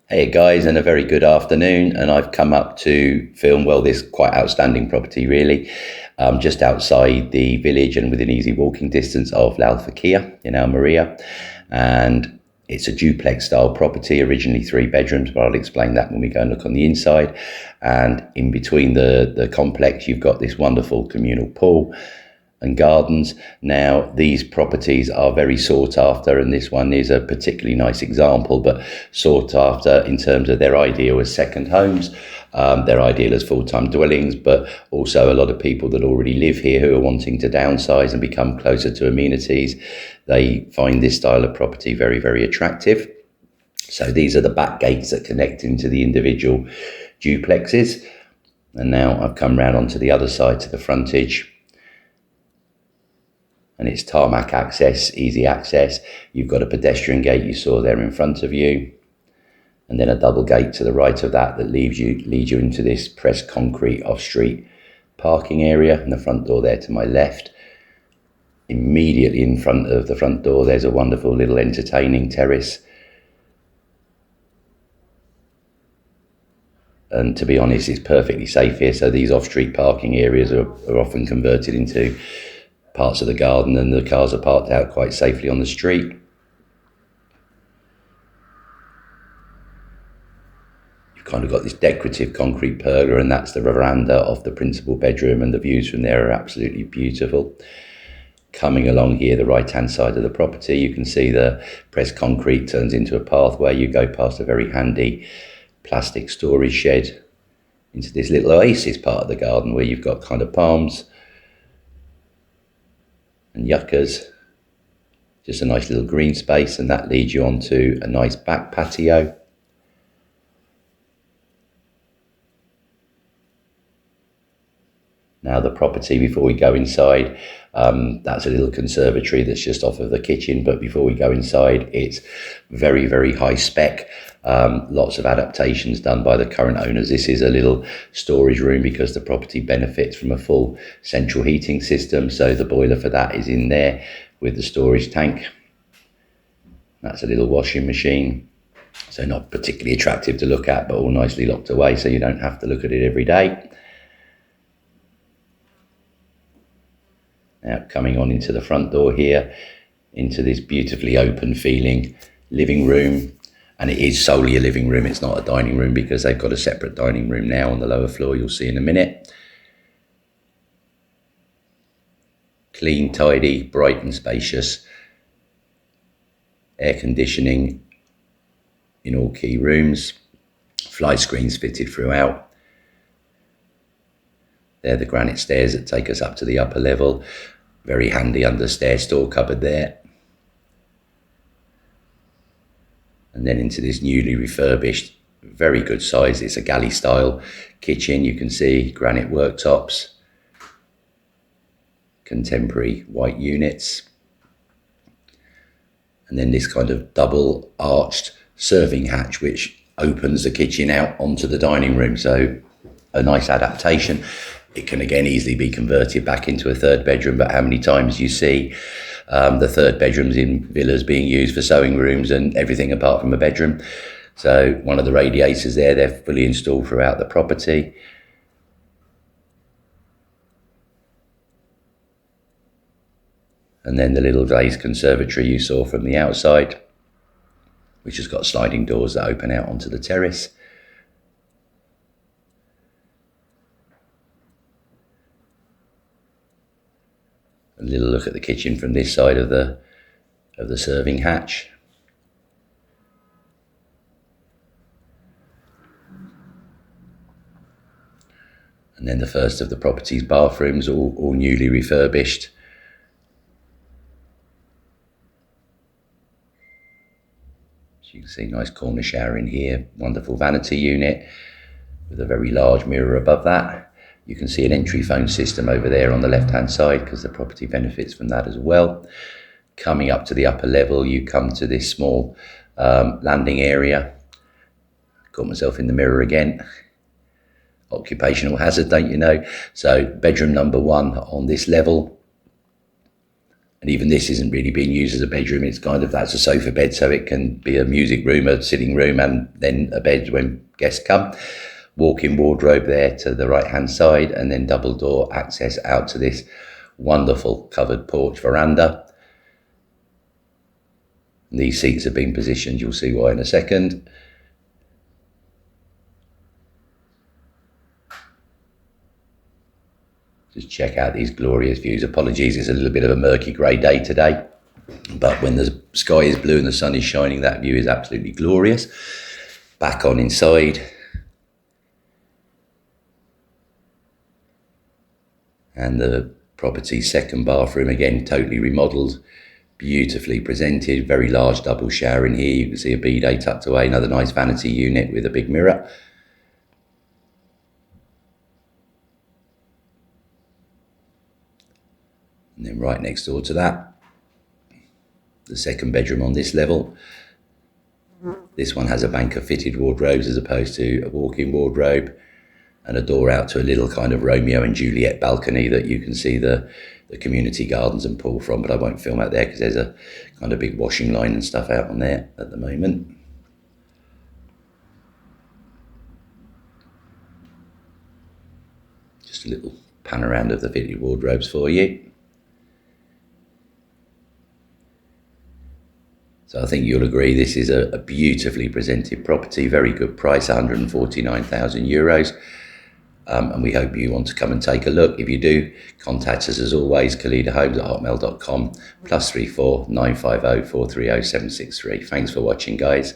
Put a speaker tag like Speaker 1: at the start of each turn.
Speaker 1: Hey guys, and a very good afternoon. And I've come up to film, well, this quite outstanding property really, just outside the village and within easy walking distance of Alfoquia in Almeria. And it's a duplex style property, originally 3 bedrooms, but I'll explain that when we go and look on the inside. And in between the complex, you've got this wonderful communal pool and gardens. Now, these properties are very sought after, and this one is a particularly nice example, but sought after in terms of their ideal as second homes, their ideal as full-time dwellings, but also a lot of people that already live here who are wanting to downsize and become closer to amenities. They find this style of property very, very attractive. So these are the back gates that connect into the individual duplexes. And now I've come round onto the other side to the frontage. And it's tarmac access, easy access. You've got a pedestrian gate you saw there in front of you, and then a double gate to the right of that leads you into this pressed concrete off-street parking area, and the front door there to my left. Immediately in front of the front door, there's a wonderful little entertaining terrace. And to be honest, it's perfectly safe here. So these off-street parking areas are often converted into parts of the garden, and the cars are parked out quite safely on the street. You've kind of got this decorative concrete pergola, and that's the veranda of the principal bedroom, and the views from there are absolutely beautiful. Coming along here, the right-hand side of the property, you can see the pressed concrete turns into a pathway. You go past a very handy plastic storage shed into this little oasis part of the garden where you've got kind of palms and yuccas, just a nice little green space, and that leads you onto a nice back patio. Now the property, before we go inside, that's a little conservatory that's just off of the kitchen, but before we go inside, it's very, very high spec. Lots of adaptations done by the current owners. This is a little storage room because the property benefits from a full central heating system, so the boiler for that is in there with the storage tank. That's a little washing machine, so not particularly attractive to look at, but all nicely locked away so you don't have to look at it every day. Now coming on into the front door here, into this beautifully open feeling living room. And it is solely a living room, it's not a dining room, because they've got a separate dining room now on the lower floor, you'll see in a minute. Clean, tidy, bright and spacious. Air conditioning in all key rooms. Fly screens fitted throughout. They're the granite stairs that take us up to the upper level. Very handy under stair store cupboard there. And then into this newly refurbished, very good size, it's a galley style kitchen. You can see granite worktops, contemporary white units, and then this kind of double arched serving hatch which opens the kitchen out onto the dining room. So a nice adaptation. It can again easily be converted back into a 3rd bedroom, but how many times you see the 3rd bedrooms in villas being used for sewing rooms and everything apart from a bedroom. So one of the radiators there, they're fully installed throughout the property. And then the little glazed conservatory you saw from the outside, which has got sliding doors that open out onto the terrace. A little look at the kitchen from this side of the serving hatch. And then the first of the property's bathrooms, all newly refurbished. So you can see nice corner shower in here, wonderful vanity unit with a very large mirror above that. You can see an entry phone system over there on the left-hand side because the property benefits from that as well. Coming up to the upper level, you come to this small landing area. Caught myself in the mirror again. Occupational hazard, don't you know? So bedroom number 1 on this level. And even this isn't really being used as a bedroom. It's kind of, that's a sofa bed, so it can be a music room, a sitting room, and then a bed when guests come. Walk-in wardrobe there to the right-hand side, and then double door access out to this wonderful covered porch veranda. And these seats have been positioned, you'll see why in a second. Just check out these glorious views. Apologies, it's a little bit of a murky grey day today, but when the sky is blue and the sun is shining, that view is absolutely glorious. Back on inside. And the property's second bathroom, again, totally remodelled, beautifully presented, very large double shower in here. You can see a bidet tucked away, another nice vanity unit with a big mirror. And then right next door to that, the second bedroom on this level. This one has a bank of fitted wardrobes as opposed to a walk-in wardrobe, and a door out to a little kind of Romeo and Juliet balcony that you can see the community gardens and pool from, but I won't film out there because there's a kind of big washing line and stuff out on there at the moment. Just a little pan around of the fitted wardrobes for you. So I think you'll agree this is a beautifully presented property, very good price, €149,000. And we hope you want to come and take a look. If you do, contact us as always, CalidaHomes@hotmail.com, +34 950 430 763. Thanks for watching, guys.